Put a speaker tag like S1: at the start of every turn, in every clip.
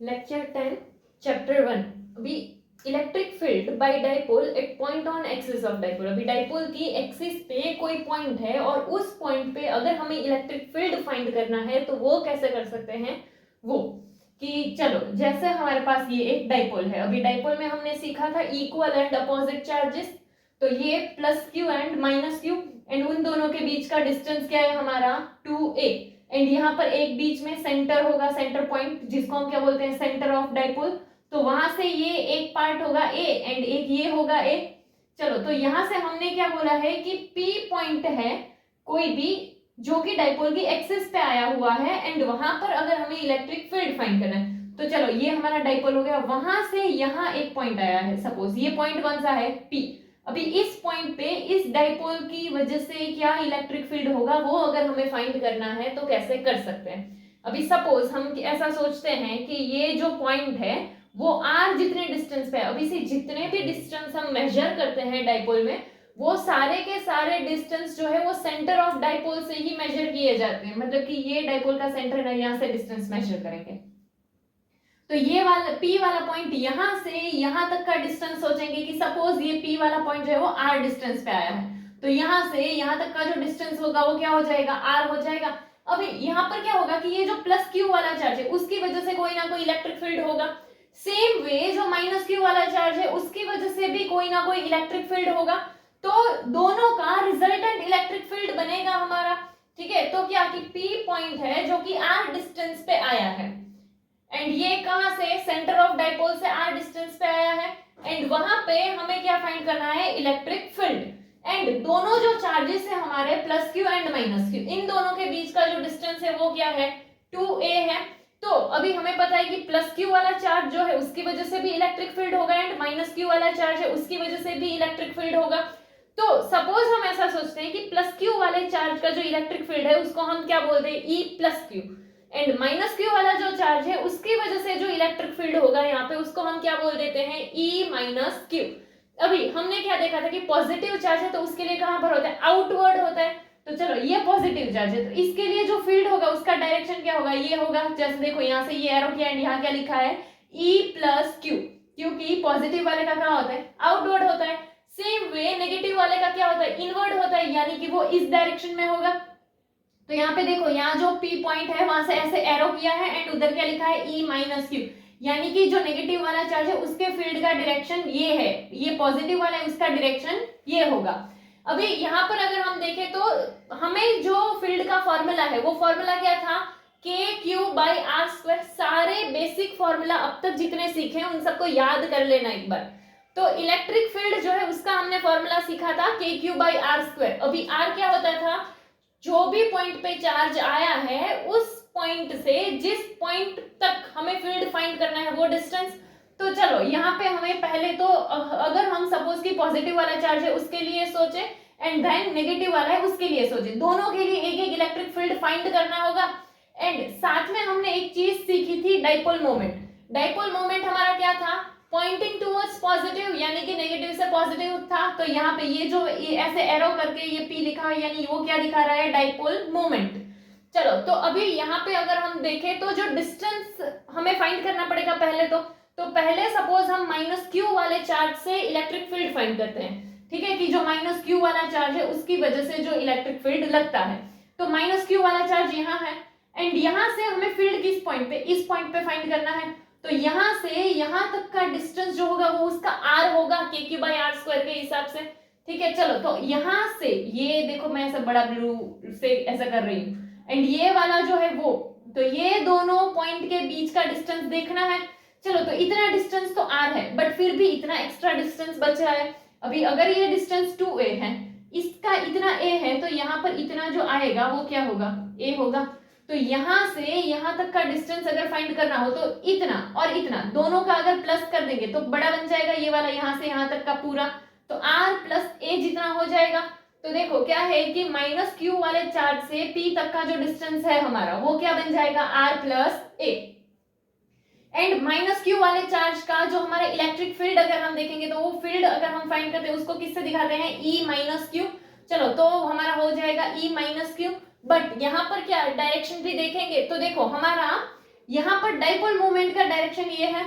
S1: Lecture 10 chapter 1। अभी electric field bye dipole at point on axis of dipole. अभी dipole की axis पे कोई पॉइंट है और उस पॉइंट पे अगर हमें इलेक्ट्रिक फील्ड फाइंड करना है तो वो कैसे कर सकते हैं, वो कि चलो जैसे हमारे पास ये एक डाइपोल है। अभी डाइपोल में हमने सीखा था इक्वल एंड अपोजिट चार्जेस, तो ये plus Q and minus Q, and उन दोनों के बीच का डिस्टेंस क्या है हमारा 2a, एंड यहाँ पर एक बीच में सेंटर होगा, सेंटर पॉइंट, जिसको हम क्या बोलते हैं, सेंटर ऑफ डाइपोल। तो वहां से ये एक पार्ट होगा ए एंड एक ये होगा ए। चलो तो यहां से हमने क्या बोला है कि पी पॉइंट है कोई भी जो कि डाइपोल की एक्सिस पे आया हुआ है, एंड वहां पर अगर हमें इलेक्ट्रिक फील्ड फाइंड करना है तो चलो ये हमारा डाइपोल हो गया, वहां से यहाँ एक पॉइंट आया है, सपोज ये पॉइंट कौन सा है, पी। अभी इस पॉइंट पे इस डाइपोल की वजह से क्या इलेक्ट्रिक फील्ड होगा वो अगर हमें फाइंड करना है तो कैसे कर सकते हैं। अभी सपोज हम ऐसा सोचते हैं कि ये जो पॉइंट है वो आर जितने डिस्टेंस पे है। अभी से जितने भी डिस्टेंस हम मेजर करते हैं डाइपोल में वो सारे के सारे डिस्टेंस जो है वो सेंटर ऑफ डाइपोल से ही मेजर किए जाते हैं, मतलब कि ये डाइपोल का सेंटर है, यहाँ से डिस्टेंस मेजर करेंगे तो ये वाला पी वाला पॉइंट यहां से यहां तक का डिस्टेंस सोचेंगे कि सपोज ये पी वाला पॉइंट जो है वो आर डिस्टेंस पे आया है, तो यहां से यहां तक का जो डिस्टेंस होगा वो क्या हो जाएगा, आर हो जाएगा। अभी यहाँ पर क्या होगा कि ये जो प्लस क्यू वाला चार्ज है उसकी वजह से कोई ना कोई इलेक्ट्रिक फील्ड होगा, सेम वे जो माइनस क्यू वाला चार्ज है उसकी वजह से भी कोई ना कोई इलेक्ट्रिक फील्ड होगा, तो दोनों का रिजल्टेंट इलेक्ट्रिक फील्ड बनेगा हमारा। ठीक है, तो क्या कि पी पॉइंट है जो कि आर डिस्टेंस पे आया है, एंड ये कहां से, सेंटर ऑफ डाइपोल से आर डिस्टेंस पे आया है, एंड वहां पे हमें क्या फाइंड करना है, इलेक्ट्रिक फील्ड। एंड दोनों जो चार्जेस है हमारे plus Q and minus Q, इन दोनों के बीच का जो डिस्टेंस है वो क्या है, 2a है। तो अभी हमें पता है कि प्लस क्यू वाला चार्ज जो है उसकी वजह से भी इलेक्ट्रिक फील्ड होगा, एंड माइनस क्यू वाला चार्ज है उसकी वजह से भी इलेक्ट्रिक फील्ड होगा। तो सपोज हम ऐसा सोचते हैं कि प्लस क्यू वाले चार्ज का जो इलेक्ट्रिक फील्ड है उसको हम क्या बोलते हैं, E plus Q, and minus Q वाला जो चार्ज है उसकी वजह से जो इलेक्ट्रिक फील्ड होगा यहाँ पे उसको हम क्या बोल देते हैं, ई माइनस क्यू। अभी हमने क्या देखा था कि पॉजिटिव चार्ज है तो उसके लिए कहां पर होता है, आउटवर्ड होता है। तो चलो ये पॉजिटिव चार्ज है तो इसके लिए जो फील्ड होगा उसका डायरेक्शन क्या होगा, ये होगा। जैसे देखो यहाँ से ये एरो किया एंड यहाँ क्या लिखा है, ई प्लस क्यू, क्योंकि पॉजिटिव वाले का क्या होता है, आउटवर्ड होता है। सेम वे नेगेटिव वाले का क्या होता है, इनवर्ड होता है, यानी कि वो इस डायरेक्शन में होगा। तो यहाँ पे देखो यहाँ जो पी पॉइंट है वहां से ऐसे एरो किया है एंड उधर क्या लिखा है, ई माइनस क्यू, यानी कि जो नेगेटिव वाला चार्ज है उसके फील्ड का डायरेक्शन ये है, ये पॉजिटिव वाला है उसका डायरेक्शन ये होगा। अभी यहाँ पर अगर हम देखें तो हमें जो फील्ड का फॉर्मूला है वो फॉर्मूला क्या था, के क्यू बाई आर स्क्वायर। सारे बेसिक फॉर्मूला अब तक जितने सीखे उन सबको याद कर लेना एक बार। तो इलेक्ट्रिक फील्ड जो है उसका हमने फॉर्मूला सीखा था के क्यू बाई आर स्क्वायर। अभी आर क्या होता था, जो भी पॉइंट पे चार्ज आया है उस पॉइंट से जिस पॉइंट तक हमें फील्ड फाइंड करना है वो डिस्टेंस। तो चलो यहाँ पे हमें पहले तो अगर हम सपोज कि पॉजिटिव वाला चार्ज है उसके लिए सोचे एंड देन नेगेटिव वाला है उसके लिए सोचे, दोनों के लिए एक एक इलेक्ट्रिक फील्ड फाइंड करना होगा। एंड साथ में हमने एक चीज सीखी थी, डाइपोल मोमेंट। डाइपोल मोमेंट हमारा क्या था, पॉइंटिंग टूवर्ड्स पॉजिटिव, यानी कि नेगेटिव से पॉजिटिव था। तो यहाँ पे ये जो ऐसे एरो करके ये पी लिखा है यानी वो क्या दिखा रहा है, डाइपोल मोमेंट। चलो तो अभी यहाँ पे अगर हम देखें तो जो डिस्टेंस हमें फाइंड करना पड़ेगा पहले तो पहले सपोज हम माइनस क्यू वाले चार्ज से इलेक्ट्रिक फील्ड फाइंड करते हैं। ठीक है, कि जो माइनस क्यू वाला चार्ज है उसकी वजह से जो इलेक्ट्रिक फील्ड लगता है, तो माइनस क्यू वाला चार्ज यहाँ है एंड यहाँ से हमें फील्ड किस पॉइंट पे, इस पॉइंट पे फाइंड करना है। तो यहां से यहां तक का डिस्टेंस जो होगा वो उसका आर होगा, के क्यू बाई आर स्क्वायर के हिसाब से। ठीक है, चलो तो यहां से ये देखो मैं ऐसा बड़ा ब्लू से ऐसा कर रही हूँ, एंड ये वाला जो है वो, तो ये दोनों पॉइंट के बीच का डिस्टेंस देखना है। चलो तो इतना डिस्टेंस तो आर है बट फिर भी इतना एक्स्ट्रा डिस्टेंस बच रहा है। अभी अगर ये डिस्टेंस 2a है, इसका इतना a है, तो यहाँ पर इतना जो आएगा वो क्या होगा, a होगा। तो यहां से यहां तक का डिस्टेंस अगर फाइंड करना हो तो इतना और इतना दोनों का अगर प्लस कर देंगे तो बड़ा बन जाएगा ये वाला, यहां से यहां तक का पूरा, तो r प्लस a जितना हो जाएगा। तो देखो क्या है कि माइनस क्यू वाले चार्ज से p तक का जो डिस्टेंस है हमारा वो क्या बन जाएगा, r plus a। And minus Q वाले चार्ज का जो हमारा इलेक्ट्रिक फील्ड अगर हम देखेंगे तो वो फील्ड अगर हम फाइंड करते हैं उसको किससे दिखाते हैं, ई माइनस क्यू। चलो तो हमारा हो जाएगा ई माइनस क्यू, बट यहाँ पर क्या डायरेक्शन भी देखेंगे तो देखो हमारा यहाँ पर डाइपोल मोमेंट का डायरेक्शन ये है,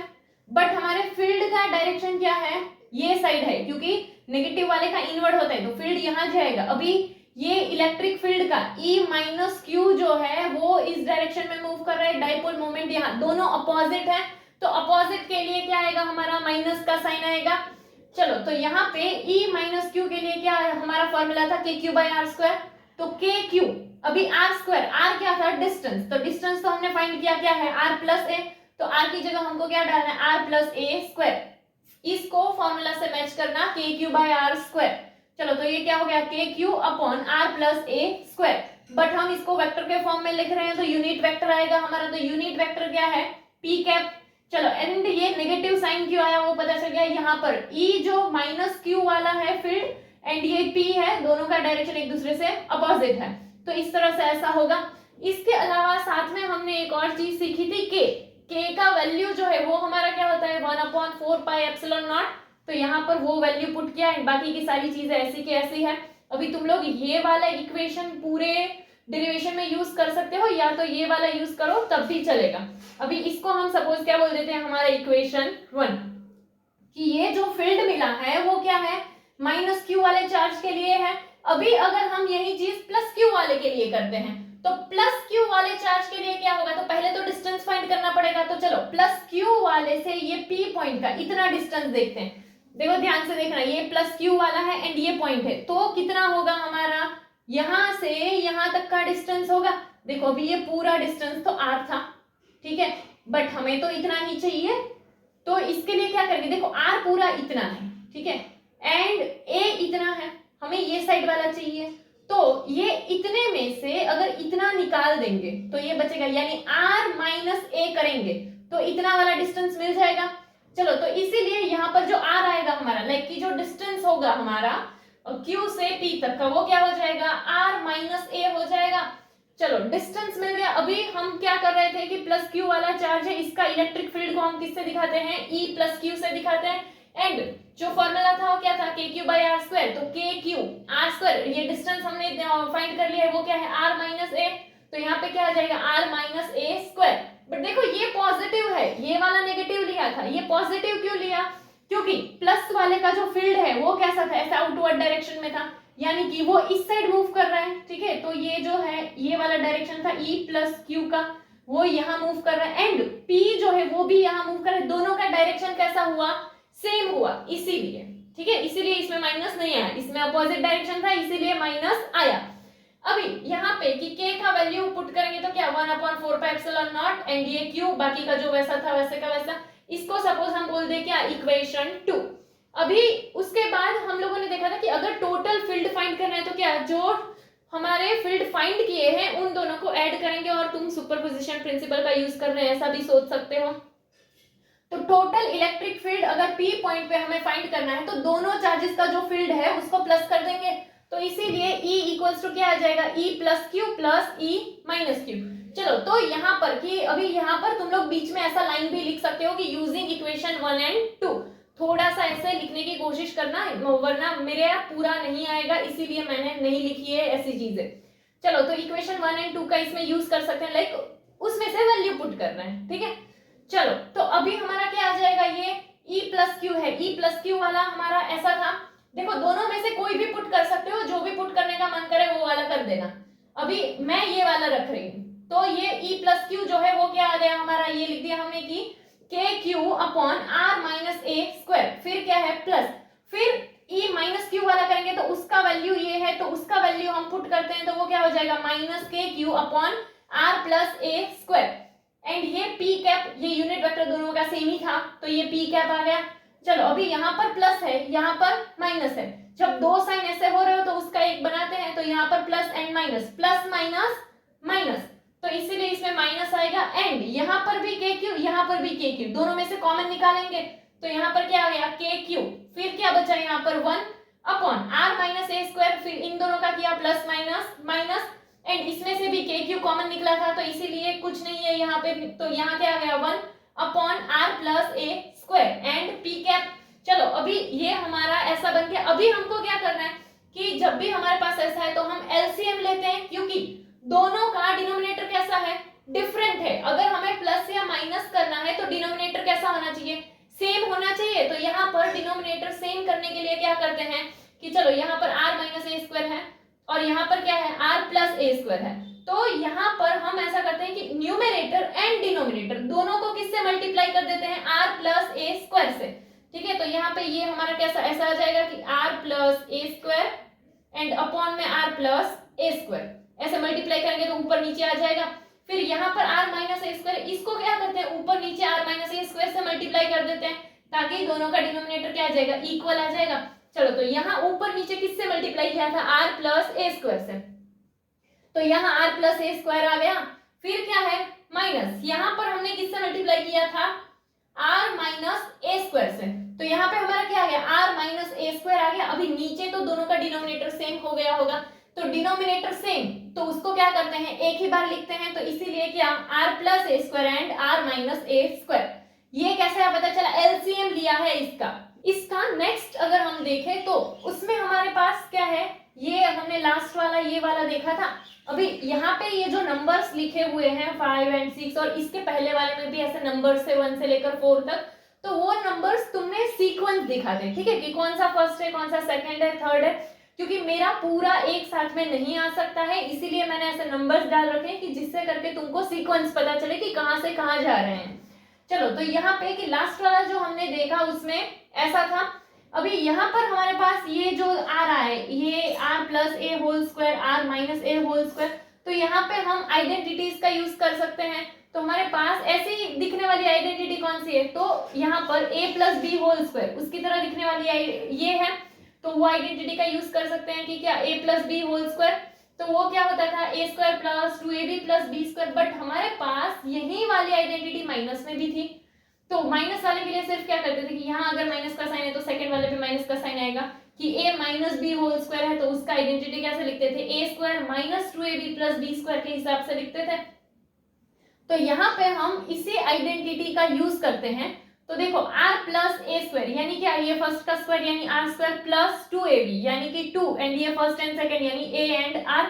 S1: बट हमारे फील्ड का डायरेक्शन क्या है, ये साइड है, क्योंकि नेगेटिव वाले का इनवर्ड होता है तो फील्ड यहाँ जाएगा। अभी ये इलेक्ट्रिक फील्ड का E माइनस क्यू जो है वो इस डायरेक्शन में मूव कर रहा है, डाइपोल मोमेंट यहाँ, दोनों अपोजिट है, तो अपोजिट के लिए क्या आएगा, हमारा माइनस का साइन आएगा। चलो तो यहाँ पे E माइनस क्यू के लिए क्या हमारा फॉर्मूला था, के क्यू बाई आर स्क्वायर, तो के क्यू, अभी आर स्क्वायर, आर क्या था, डिस्टेंस, तो डिस्टेंस तो हमने फाइंड किया क्या है, आर प्लस ए, तो आर की जगह हमको क्या डालना है, आर प्लस ए स्क्वायर, इसको फॉर्मूला से मैच करना, के क्यू बाई आर स्क्वायर। चलो तो ये क्या हो गया, k q upon r plus a square, but हम इसको वेक्टर के फॉर्म में लिख रहे हैं तो यूनिट वेक्टर आएगा हमारा, तो यूनिट वेक्टर क्या है, पी कैप। चलो एंड ये नेगेटिव साइन क्यों आया वो पता चल गया, यहाँ पर E जो माइनस क्यू वाला है फील्ड एंड ये P है, दोनों का डायरेक्शन एक दूसरे से अपोजिट है, तो इस तरह से ऐसा होगा। इसके अलावा साथ में हमने एक और चीज सीखी थी, के का वैल्यू जो है वो हमारा क्या होता है, 1/4 पाई एप्सिलॉन नॉट, तो यहाँ पर वो वैल्यू पुट किया है, बाकी की सारी चीजें ऐसी की ऐसी है। अभी तुम लोग ये वाला इक्वेशन पूरे डेरिवेशन में यूज कर सकते हो या तो ये वाला यूज करो तब भी चलेगा। अभी इसको हम सपोज क्या बोल देते हैं, हमारा इक्वेशन 1, कि ये जो फील्ड मिला है वो क्या है, माइनस क्यू वाले चार्ज के लिए है। अभी अगर हम यही चीज प्लस क्यू वाले के लिए करते हैं तो प्लस क्यू वाले चार्ज के लिए क्या होगा, तो पहले तो डिस्टेंस फाइंड करना पड़ेगा, तो चलो प्लस क्यू वाले से ये पी पॉइंट का इतना डिस्टेंस देखते हैं। देखो ध्यान से देखना, ये प्लस क्यू वाला है एंड ये पॉइंट है, तो कितना होगा हमारा, यहां से यहां तक का डिस्टेंस होगा। देखो अभी ये पूरा डिस्टेंस तो आर था, ठीक है, बट हमें तो इतना ही चाहिए, तो इसके लिए क्या करेंगे, देखो आर पूरा इतना है, ठीक है, एंड ए इतना है, हमें ये साइड वाला चाहिए, तो ये इतने में से अगर इतना निकाल देंगे तो ये बचेगा, यानी आर माइनस ए करेंगे तो इतना वाला डिस्टेंस मिल जाएगा। चलो तो इसीलिए यहाँ पर जो आर आएगा हमारा, लाइक की जो डिस्टेंस होगा हमारा Q से P तक का, वो क्या हो जाएगा, R माइनस ए हो जाएगा। चलो डिस्टेंस मिल गया। अभी हम क्या कर रहे थे कि प्लस Q वाला चार्ज है, इसका इलेक्ट्रिक फील्ड को हम किससे दिखाते हैं, E प्लस Q से दिखाते हैं, एंड जो फॉर्मूला था वो क्या था, के क्यू बाई आर स्क्वायर, तो के क्यू आर स्क्वायर, ये डिस्टेंस हमने फाइंड कर लिया है, वो क्या है, आर माइनस ए, तो यहाँ पे क्या आ जाएगा, r minus a square. But देखो ये पॉजिटिव है, ये वाला नेगेटिव लिया था, ये पॉजिटिव क्यों लिया, क्योंकि प्लस वाले का जो फील्ड है वो कैसा था, ऐसा आउटवर्ड डायरेक्शन में था, यानी कि वो इस साइड मूव कर रहा है, ठीक है, तो ये जो है ये वाला डायरेक्शन था E प्लस क्यू का, वो यहाँ मूव कर रहा है, एंड P जो है वो भी यहाँ मूव कर रहा है, दोनों का डायरेक्शन कैसा हुआ, सेम हुआ, इसीलिए, ठीक है, इसीलिए इसमें माइनस नहीं आया, इसमें अपोजिट डायरेक्शन था इसीलिए माइनस आया। अभी यहाँ पे कि k का वैल्यू पुट करेंगे तो क्या 1/4 पाई एप्सिलॉन नॉट एंड ये q, बाकी का जो वैसा था वैसे का वैसा, इसको सपोज हम बोल दे क्या, इक्वेशन 2। अभी उसके बाद हम लोगों ने देखा था कि अगर टोटल फील्ड फाइंड करना है तो क्या, जो हमारे फील्ड फाइंड किए हैं उन दोनों को ऐड करेंगे, और तुम सुपरपोजिशन प्रिंसिपल का यूज कर रहे हैं ऐसा भी सोच सकते हो। तो टोटल इलेक्ट्रिक फील्ड अगर P पॉइंट पे हमें फाइंड करना है तो दोनों चार्जेस का जो फील्ड है उसको प्लस कर देंगे, तो इसीलिए E इक्वल्स टू क्या आ जाएगा, E plus Q plus E minus Q. चलो तो यहाँ पर कि अभी यहाँ पर तुम लोग बीच में ऐसा लाइन भी लिख सकते हो कि यूजिंग इक्वेशन 1 एंड 2, थोड़ा सा ऐसे लिखने की कोशिश करना, वरना मेरे पूरा नहीं आएगा, इसीलिए मैंने नहीं लिखी है ऐसी चीजें। चलो तो इक्वेशन 1 एंड 2 का इसमें यूज कर सकते हैं, लाइक उसमें से वैल्यू पुट करना है, ठीक है। चलो तो अभी हमारा क्या आ जाएगा, ये E प्लस क्यू है, E प्लस क्यू वाला हमारा ऐसा था, देखो दोनों में से कोई भी पुट कर सकते हो, जो भी पुट करने का मन करे वो वाला कर देना। अभी मैं ये वाला रख रही हूँ, तो ये E प्लस क्यू जो है वो क्या आ गया हमारा, ये लिख दिया हमने कि k q upon r minus a square, फिर क्या है प्लस, फिर E माइनस क्यू वाला करेंगे तो उसका वैल्यू ये है, तो उसका वैल्यू हम पुट करते हैं तो वो क्या हो जाएगा, minus k q upon r plus a square, and ये पी कैप, ये यूनिट वेक्टर दोनों का सेम ही था तो ये पी कैप आ गया। चलो अभी यहाँ पर प्लस है, यहाँ पर माइनस है, जब दो साइन ऐसे हो रहे हो तो उसका एक बनाते हैं, तो यहाँ पर plus and minus, plus minus minus, तो इसीलिए इसमें माइनस आएगा, एंड यहाँ पर भी के क्यू, यहाँ पर भी के क्यू, दोनों में से कॉमन निकालेंगे तो यहाँ पर क्या आ गया के क्यू, फिर क्या बचा यहाँ पर 1 upon r minus a square, फिर इन दोनों का किया प्लस माइनस माइनस, एंड इसमें से भी के क्यू कॉमन निकला था तो इसीलिए कुछ नहीं है यहाँ पे, तो यहाँ क्या आ गया 1 upon r plus a square and p cap. चलो अभी ये हमारा ऐसा बन गया। अभी हमको क्या करना है कि जब भी हमारे पास ऐसा है तो हम एलसीएम लेते हैं, क्योंकि दोनों का डिनोमिनेटर कैसा है, डिफरेंट है। अगर हमें प्लस या होना चाहिए, सेम होना चाहिए। तो यहाँ पर डिनोमिनेटर सेम करने के लिए क्या करते हैं कि चलो यहाँ पर r माइनस ए स्क्वायर है और यहाँ पर क्या है r प्लस ए स्क्वायर है, तो यहाँ पर हम ऐसा करते हैं कि न्यूमरेटर एंड डिनोमिनेटर दोनों को किससे मल्टीप्लाई कर देते हैं, r प्लस ए स्क्वायर से। ठीक है, तो यहाँ पे ये हमारा कैसा ऐसा आ जाएगा कि r plus a square and upon में r प्लस ए स्क्वायर, ऐसे मल्टीप्लाई करेंगे तो ऊपर नीचे आ जाएगा। फिर यहाँ पर r माइनस ए स्क्वायर, इसको क्या करते हैं ऊपर नीचे r माइनस ए स्क्वायर से मल्टीप्लाई कर देते हैं ताकि दोनों का डिनोमिनेटर क्या आ जाएगा, इक्वल आ जाएगा। चलो तो यहाँ ऊपर नीचे किससे मल्टीप्लाई किया था, r प्लस ए स्क्वायर से, तो यहाँ r प्लस ए स्क्वायर आ गया। फिर क्या है माइनस, यहाँ पर हमने किससे मल्टीप्लाई किया था, r माइनस ए स्क्वायर से, तो यहाँ पे हमारा क्या आ गया, r माइनस ए स्क्वायर आ गया। अभी नीचे तो दोनों का डिनोमिनेटर सेम हो गया होगा, तो डिनोमिनेटर सेम तो उसको क्या करते हैं एक ही बार लिखते हैं, तो इसीलिए क्या r plus a square and r minus a square. ये कैसे पता चला, एलसीएम लिया है इसका। नेक्स्ट अगर हम देखें तो उसमें हमारे पास क्या है, ये हमने लास्ट वाला ये वाला देखा था। अभी यहाँ पे ये जो नंबर्स लिखे हुए हैं 5 और 6 और इसके पहले वाले में भी ऐसे नंबर्स से 1 से लेकर 4 तक, तो वो नंबर्स तुमने सीक्वेंस दिखाते, ठीक है, कि कौन सा फर्स्ट है, कौन सा सेकंड है, थर्ड है, क्योंकि मेरा पूरा एक साथ में नहीं आ सकता है, इसीलिए मैंने ऐसे नंबर्स डाल रखे हैं कि जिससे करके तुमको सीक्वेंस पता चले कि कहाँ से कहाँ जा रहे हैं। चलो तो यहाँ पे कि लास्ट वाला जो हमने देखा उसमें ऐसा था। अभी यहाँ पर हमारे पास ये जो आ रहा है ये r प्लस ए होल स्क्वायर r माइनस ए होल स्क्वायर, तो यहाँ पे हम आइडेंटिटीज का यूज कर सकते हैं। तो हमारे पास ऐसी दिखने वाली आइडेंटिटी कौन सी है, तो यहाँ पर a plus B whole square उसकी तरह दिखने वाली ये है, तो वो आइडेंटिटी का यूज कर सकते हैं कि क्या a plus B whole square, तो वो क्या होता था A square plus 2ab plus B square. But हमारे पास यही वाली आइडेंटिटी माइनस में भी थी, तो माइनस वाले के लिए सिर्फ क्या करते थे कि यहाँ अगर माइनस का साइन है तो सेकंड वाले पे माइनस का साइन आएगा, कि a minus B whole square है तो उसका आइडेंटिटी कैसे लिखते थे, A square minus 2ab plus B square के हिसाब से लिखते थे। तो यहाँ पे हम इसी आइडेंटिटी का यूज करते हैं। तो देखो r प्लस ए स्क्वायर यानी क्या, ये फर्स्ट का स्क्वायर यानी r स्क्वायर प्लस 2ab यानी कि 2 एंड ये फर्स्ट एंड सेकंड यानी a and r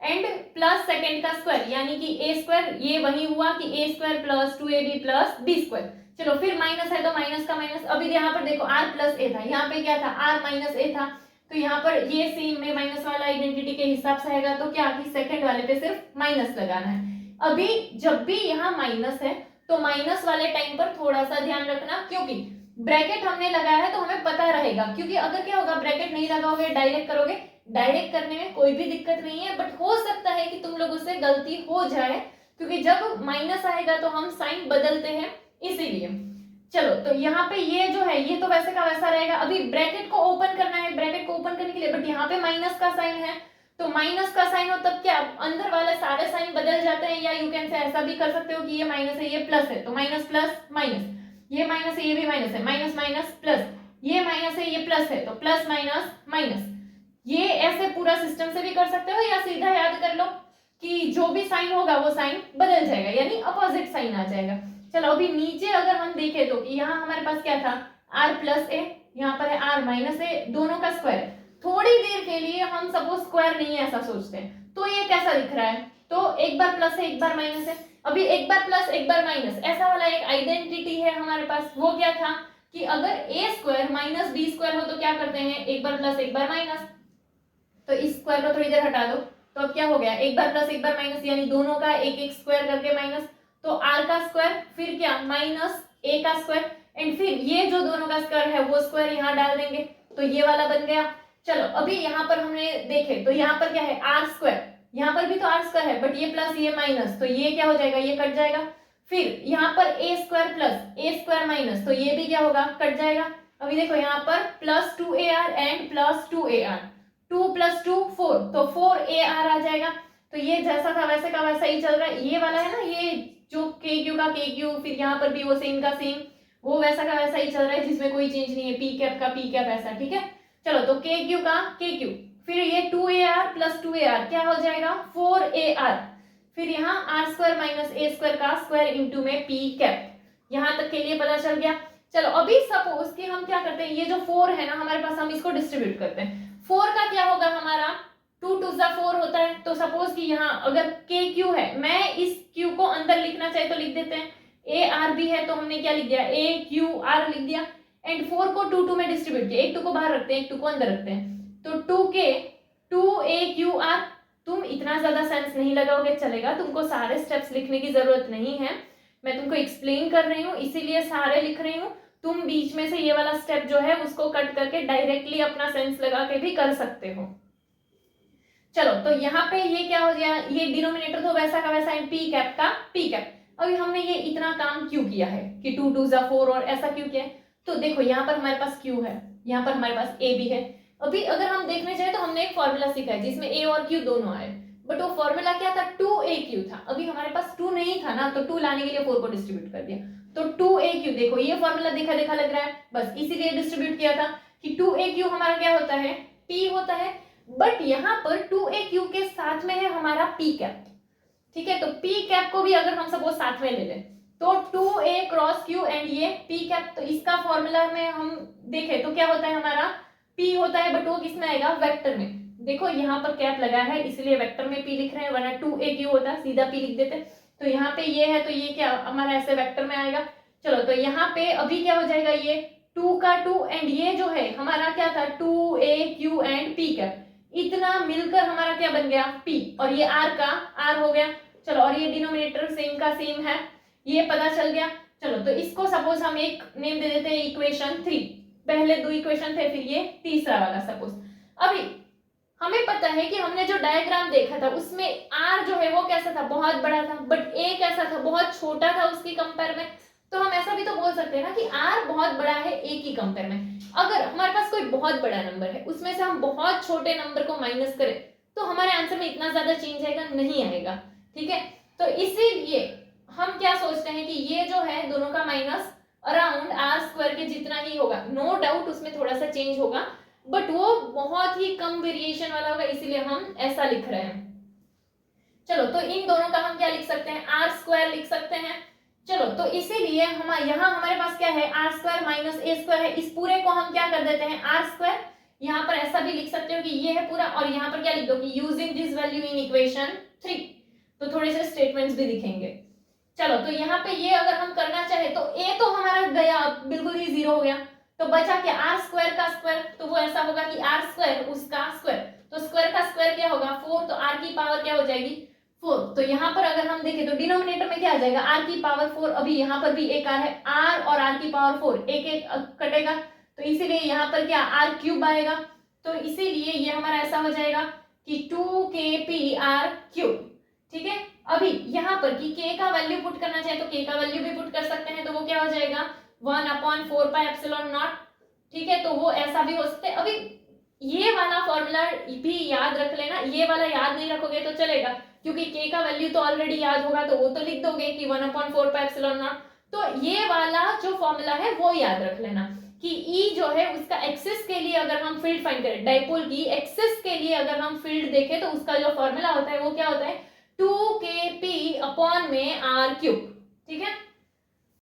S1: and plus second का स्क्वायर यानी कि a स्क्वायर, ये वही हुआ कि a square plus 2ab plus b square. चलो फिर माइनस है तो माइनस का माइनस, अभी यहाँ पर देखो r प्लस ए था, यहाँ पे क्या था r माइनस ए था, तो यहाँ पर ये सेम में माइनस वाला आइडेंटिटी के हिसाब से आएगा, तो क्या कि सेकंड वाले पे सिर्फ माइनस लगाना है। अभी जब भी यहाँ माइनस है तो माइनस वाले टाइम पर थोड़ा सा ध्यान रखना, क्योंकि ब्रैकेट हमने लगाया है तो हमें पता रहेगा, क्योंकि अगर क्या होगा ब्रैकेट नहीं लगाओगे डायरेक्ट करोगे, डायरेक्ट करने में कोई भी दिक्कत नहीं है, बट हो सकता है कि तुम लोगों से गलती हो जाए, क्योंकि जब माइनस आएगा तो हम साइन बदलते हैं इसीलिए। चलो तो यहाँ पे ये जो है ये तो वैसे का वैसा रहेगा। अभी ब्रैकेट को ओपन करना है, ब्रैकेट को ओपन करने के लिए बट यहाँ पे माइनस का साइन है, तो माइनस का साइन हो तब क्या अंदर वाले सारे साइन बदल जाते हैं, या यू कैन से ऐसा भी कर सकते हो कि ये माइनस है ये प्लस है, तो माइनस प्लस माइनस, ये माइनस है ये भी माइनस है, माइनस माइनस प्लस, ये माइनस है ये प्लस है तो प्लस माइनस माइनस। ये ऐसे पूरा सिस्टम से भी कर सकते हो, या सीधा याद कर लो कि जो भी साइन होगा वो साइन बदल जाएगा यानी अपोजिट साइन आ जाएगा। चलो अभी नीचे अगर हम देखें तो यहाँ हमारे पास क्या था r प्लस ए, यहाँ पर है r माइनस ए, दोनों का स्क्वायर। थोड़ी देर के लिए हम सपोज स्क्वायर नहीं है ऐसा सोचते हैं, तो ये कैसा दिख रहा है, तो एक बार प्लस है एक बार माइनस है। अभी एक बार प्लस एक बार माइनस ऐसा वाला एक आइडेंटिटी है हमारे पास, वो क्या था कि अगर ए स्क्वायर माइनस बी स्क्वायर हो तो क्या करते हैं एक बार प्लस एक बार माइनस, तो इस स्क्वायर को थोड़ी देर हटा दो, तो अब क्या हो गया एक बार प्लस एक बार माइनस यानी दोनों का एक एक स्क्वायर करके माइनस, तो r का स्क्वायर फिर क्या माइनस a का स्क्वायर एंड फिर ये जो दोनों का स्क्वायर है वो स्क्वायर यहाँ डाल देंगे, तो ये वाला बन गया। चलो अभी यहाँ पर हमने देखे तो यहाँ पर क्या है r स्क्वायर, यहाँ पर भी तो r स्क्वायर है बट ये प्लस ये माइनस, तो ये क्या हो जाएगा ये कट जाएगा। फिर यहाँ पर a square plus a square minus, तो ये भी क्या होगा कट जाएगा। अभी देखो यहाँ पर plus 2ar and plus 2ar, 2 plus 2 4, तो 4ar आ जाएगा। तो ये जैसा था वैसे का वैसा ही चल रहा है, ये वाला है ना ये जो के क्यू का के क्यू, फिर यहाँ पर भी वो सेम का सेम, वो वैसा का वैसा ही चल रहा है जिसमें कोई चेंज नहीं है, पी कैप का पी कैप ऐसा, ठीक है। चलो तो के क्यू का के क्यू, फिर ये 2ar प्लस 2ar क्या हो जाएगा 4ar, फिर यहाँ r square minus a square का स्क्वायर इंटू में पी कैप, यहाँ तक के लिए पता चल गया। चलो अभी सपोज कि हम क्या करते हैं, ये जो 4 है ना हमारे पास, हम इसको डिस्ट्रीब्यूट करते हैं। 4 का क्या होगा हमारा 2 2 4 होता है, तो सपोज कि यहाँ अगर के क्यू है, मैं इस क्यू को अंदर लिखना चाहे तो लिख देते हैं, ए आर भी है तो हमने क्या लिख दिया, ए क्यू आर लिख दिया। एंड 4 को 2 2 में डिस्ट्रीब्यूट किया, एक 2 को बाहर रखते हैं, एक 2 को अंदर रखते हैं, तो 2 के 2 ए क्यू आर। तुम इतना ज्यादा सेंस नहीं लगाओगे चलेगा, तुमको सारे स्टेप्स लिखने की जरूरत नहीं है, मैं तुमको एक्सप्लेन कर रही हूँ इसीलिए सारे लिख रही हूँ। तुम बीच में से ये वाला स्टेप जो है उसको कट करके डायरेक्टली अपना सेंस लगा के भी कर सकते हो। चलो तो यहाँ पे ये क्या हो गया, ये डिनोमिनेटर तो वैसा का वैसा है, पी कैप का पी कैप। अभी हमने ये इतना काम क्यों किया है कि 2 2 4 और ऐसा क्यों किया है, तो देखो यहाँ पर हमारे पास क्यू है, यहाँ पर हमारे पास ए भी है। अभी अगर हम देखने जाए तो हमने एक फॉर्मूला सीखा है जिसमें ए और क्यू दोनों आए, बट वो फॉर्मूला क्या था, 2a क्यू था। अभी हमारे पास 2 नहीं था ना, तो 2 लाने के लिए 4 को डिस्ट्रीब्यूट कर दिया, तो 2a क्यू। देखो ये फॉर्मूला देखा देखा लग रहा है, बस इसीलिए डिस्ट्रीब्यूट किया था कि 2a क्यू हमारा क्या होता है, p होता है। बट यहाँ पर 2a क्यू के साथ में है हमारा p कैप, ठीक है। तो p कैप को भी अगर हम सपोज साथ में ले लें तो 2a क्रॉस q एंड ये p कैप, तो इसका फॉर्मूला में हम देखें तो क्या होता है, हमारा p होता है, बट वो किसमें आएगा, वेक्टर में। देखो यहाँ पर कैप लगा है इसलिए वेक्टर में p लिख रहे हैं, वरना 2a क्यू होता सीधा p लिख देते। तो यहाँ पे ये है तो ये क्या हमारा ऐसे वेक्टर में आएगा। चलो तो यहाँ पे अभी क्या हो जाएगा, ये 2 का 2 एंड ये जो है हमारा क्या था 2a Q and p cap, इतना मिलकर हमारा क्या बन गया p, और ये r का r हो गया। चलो और ये डिनोमिनेटर सेम का सेम है, ये पता चल गया। चलो तो इसको सपोज हम एक नेम दे देते हैं इक्वेशन 3, पहले 2 इक्वेशन थे फिर ये तीसरा वाला सपोज। अभी हमें पता है कि हमने जो डायग्राम देखा था उसमें r जो है वो कैसा था, बहुत बड़ा था, बट a कैसा था, बहुत छोटा था उसकी कंपेयर में। तो हम ऐसा भी तो बोल सकते हैं ना कि r बहुत बड़ा है a की कंपेयर में। अगर हमारे पास कोई बहुत बड़ा नंबर है उसमें से हम बहुत छोटे नंबर को माइनस करें तो हमारे आंसर में इतना ज्यादा चेंज आएगा नहीं आएगा, ठीक है। तो इसीलिए हम क्या सोचते हैं कि ये जो है दोनों का माइनस अराउंड आर स्क्वायर के जितना ही होगा, नो डाउट उसमें थोड़ा सा चेंज होगा बट वो बहुत ही कम वेरिएशन वाला होगा, इसीलिए हम ऐसा लिख रहे हैं। चलो तो इन दोनों का हम क्या लिख सकते हैं, आर स्क्वायर लिख सकते हैं। चलो तो इसीलिए हम यहाँ हमारे पास क्या है, r square minus a square है, इस पूरे को हम क्या कर देते हैं आर स्क्वायर। यहाँ पर ऐसा भी लिख सकते हो कि ये है पूरा, और यहाँ पर क्या लिख दो कि using this value in equation 3, तो थोड़े से स्टेटमेंट्स भी दिखेंगे। चलो तो यहाँ पे ये अगर हम करना चाहे तो ए तो हमारा गया बिल्कुल ही 0 हो गया, तो बचा क्या आर स्क्वायर का स्क्वायर, तो वो ऐसा होगा कि आर स्क्वायर उसका स्क्वायर, तो स्क्वायर का स्क्वायर क्या होगा 4, तो आर की पावर क्या हो जाएगी 4। तो यहाँ पर अगर हम देखें तो डिनोमिनेटर में क्या आ जाएगा आर की पावर 4, अभी यहाँ पर भी एक आर है, आर और आर की पावर 4 एक एक कटेगा, तो इसीलिए यहाँ पर क्या आर क्यूब आएगा। तो इसीलिए ये हमारा ऐसा हो जाएगा कि 2kpr क्यूब, ठीक है। अभी यहाँ पर कि k का वैल्यू पुट करना चाहे तो k का वैल्यू भी पुट कर सकते हैं, तो वो क्या हो जाएगा 1/4πε0, ठीक है। तो वो ऐसा भी हो सकता है। अभी ये वाला फॉर्मूला भी याद रख लेना, ये वाला याद नहीं रखोगे तो चलेगा क्योंकि k का वैल्यू तो ऑलरेडी याद होगा, तो वो तो लिख दोगे कि 1/4πε0। तो ये वाला जो फॉर्मूला है वो याद रख लेना कि E जो है उसका एक्सिस के लिए अगर हम फील्ड फाइंड करें, डाइपोल की एक्सिस के लिए अगर हम फील्ड देखें तो उसका जो फॉर्मूला होता है वो क्या होता है 2kp अपॉन में r क्यूब, ठीक है।